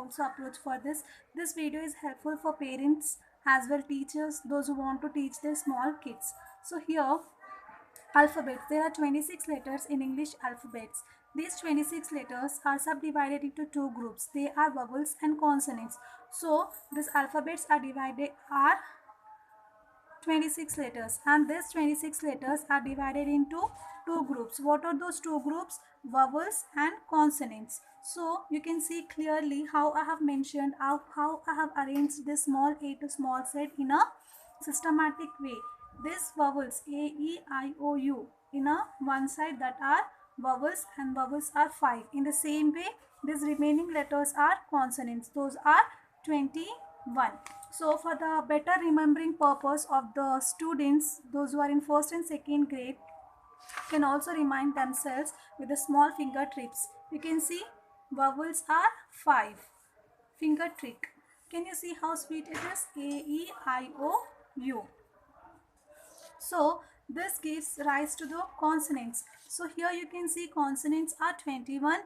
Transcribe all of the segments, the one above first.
also approach for this. This video is helpful for parents as well teachers, those who want to teach their small kids. So here alphabets. There are 26 letters in English alphabets. These 26 letters are subdivided into two groups. They are vowels and consonants. So these alphabets are 26 letters, and these 26 letters are divided into two groups. What are those two groups? Vowels and consonants. So you can see clearly how I have mentioned how I have arranged this small a to small z in a systematic way. These vowels a, e, I, o, u in a one side, that are vowels, and vowels are 5. In the same way, these remaining letters are consonants. Those are 21. So for the better remembering purpose of the students, those who are in first and second grade can also remind themselves with the small finger trips. You can see vowels are 5. Finger trick. Can you see how sweet it is? A, E, I, O, U. So this gives rise to the consonants. So here you can see consonants are 21.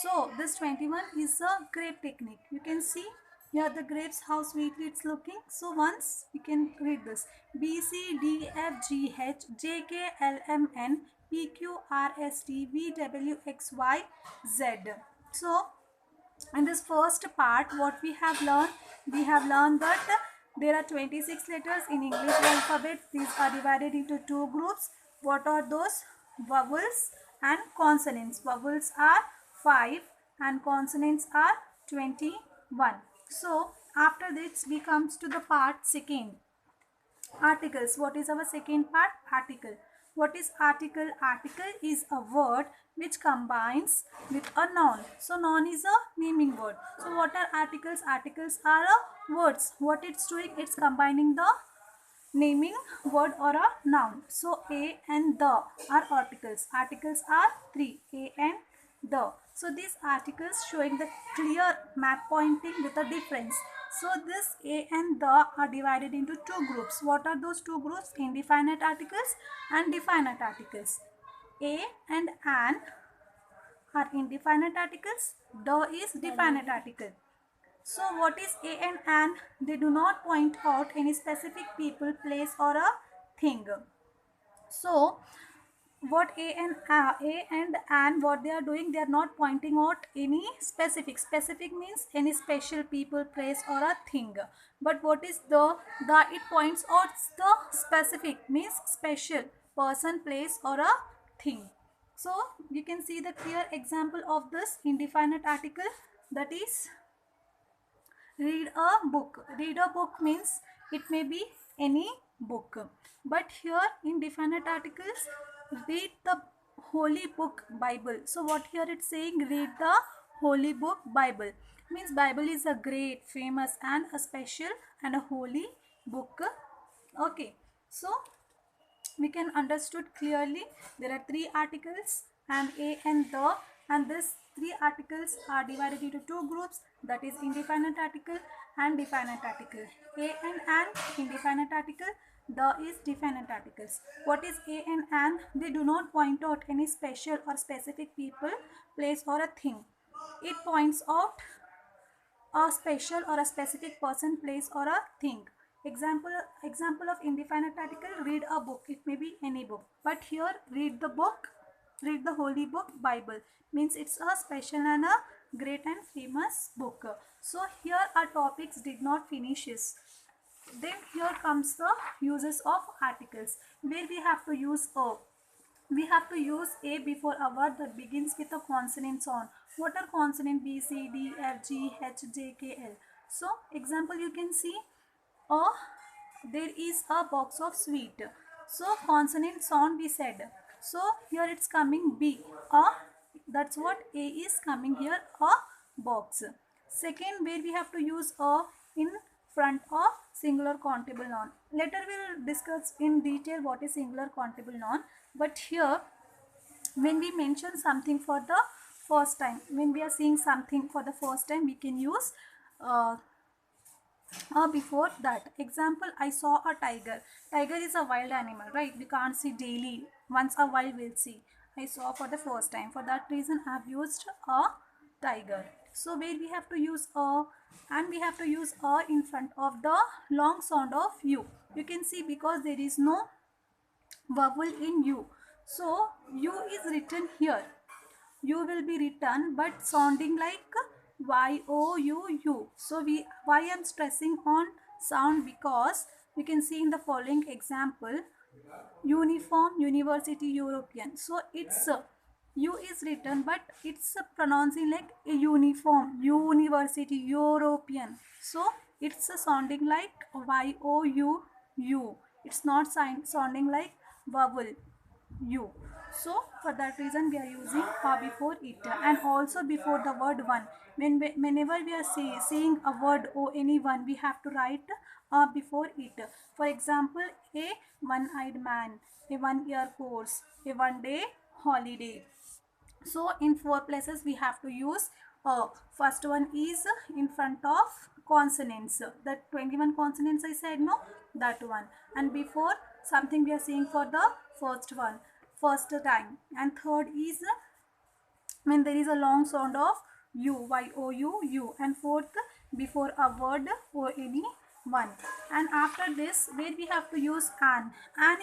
So this 21 is a grape technique. You can see here the grapes, how sweetly it's looking. So once you can read this: B, C, D, F, G, H, J, K, L, M, N, P, Q, R, S, T, V, W, X, Y, Z. So in this first part, what we have learned that there are 26 letters in English alphabet. These are divided into two groups. What are those? Vowels and consonants. Vowels are 5 and consonants are 21. So after this we comes to the part second, articles. What is our second part? Article. What is article? Article is a word which combines with a noun. So noun is a naming word. So what are articles? Articles are words. What it's doing? It's combining the naming word or a noun. So a and the are articles. Articles are 3. A and the. So these articles showing the clear map pointing with a difference. So this a and the are divided into two groups. What are those two groups? Indefinite articles and definite articles. A and an are indefinite articles. The is definite article. So what is a and an? They do not point out any specific people, place or a thing. So what a and an, what they are doing, they are not pointing out any specific means any special people, place or a thing. But what is the it points out the specific means special person, place or a thing. So you can see the clear example of this indefinite article, that is read a book. Read a book means it may be any book. But here in definite articles, read the holy book Bible. So what here it's saying? Read the holy book Bible. Means Bible is a great, famous and a special and a holy book. Okay. So we can understood clearly there are three articles and a and the, and this three articles are divided into two groups, that is indefinite article and definite article. A and an indefinite article, the is definite articles. What is a and an? They do not point out any special or specific people, place or a thing. It points out a special or a specific person, place or a thing. Example of indefinite article: read a book. It may be any book, but here read the book, read the holy book Bible means it's a special and a great and famous book. So here our topics did not finishes. Then here comes the uses of articles, where we have to use a. We have to use a before a word that begins with a consonant sound. What are consonant? B, C, D, F, G, H, J, K, L. So example, you can see a, there is a box of sweet. So consonant sound we said. So here it's coming B. A, that's what A is coming here, a box. Second, where we have to use a in front of singular countable noun. Later we will discuss in detail what is singular countable noun. But here when we mention something for the first time, when we are seeing something for the first time, we can use before that. Example, I saw a tiger. Tiger is a wild animal, right? We can't see daily. Once a while we'll see. I saw for the first time. For that reason I have used a tiger. So where we have to use a, and we have to use a in front of the long sound of u. You can see because there is no vowel in u. So u is written here. U will be written but sounding like y-o-u-u. So why I am stressing on sound, because you can see in the following example, uniform, university, European. So it's U is written but it's pronouncing like a uniform, university, European. So it's sounding like y-o-u-u. It's not sounding like vowel u. So for that reason we are using before it, and also before the word one. Whenever we are saying a word or any one, we have to write before it. For example, a one-eyed man, a one-year course, a one-day holiday. So in four places we have to use first one is in front of consonants, the 21 consonants I said, no, that one. And before something we are seeing for the first one, first time. And third is when there is a long sound of u, y-o-u-u. And fourth, before a word or any one. And after this, where we have to use an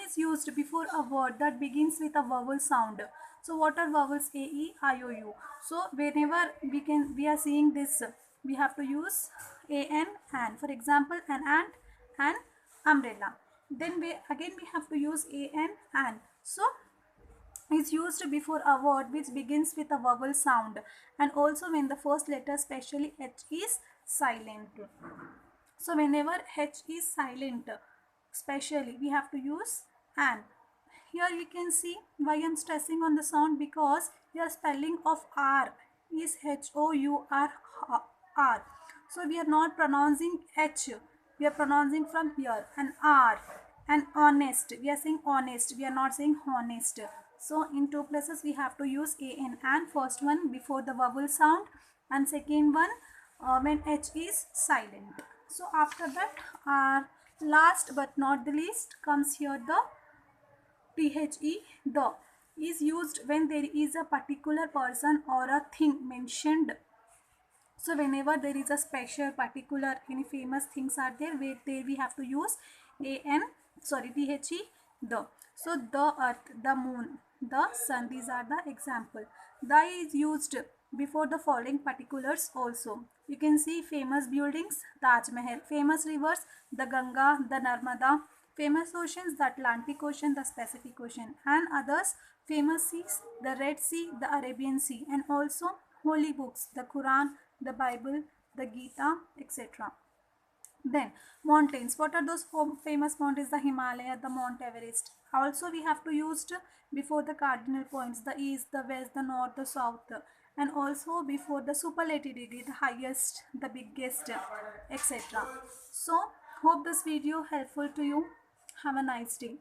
is used before a word that begins with a vowel sound. So what are vowels? A, E, I, O, U. So whenever we are seeing this, we have to use an. For example, an ant, an umbrella. Then we have to use an. So is used before a word which begins with a vowel sound, and also when the first letter, especially H, is silent. So whenever H is silent, especially we have to use an. Here you can see why I am stressing on the sound, because your spelling of R is H-O-U-R. R. So we are not pronouncing H. We are pronouncing from here, and R. And honest. We are saying honest. We are not saying honest. So in two places we have to use an and. First one before the vowel sound, and second one when H is silent. So after that, our last but not the least comes here the the is used when there is a particular person or a thing mentioned. So whenever there is a special, particular, any famous things are there, where there we have to use the. So the earth, the moon, the sun, these are the example. The is used before the following particulars also. You can see famous buildings, Taj Mahal, famous rivers, the Ganga, the Narmada, famous oceans, the Atlantic Ocean, the Pacific Ocean, and others, famous seas, the Red Sea, the Arabian Sea, and also holy books, the Quran, the Bible, the Gita, etc. Then mountains. What are those famous mountains? The Himalaya, the Mount Everest. Also we have to use before the cardinal points, the east, the west, the north, the south, and also before the superlative degree, the highest, the biggest, etc. So hope this video helpful to you. Have a nice day.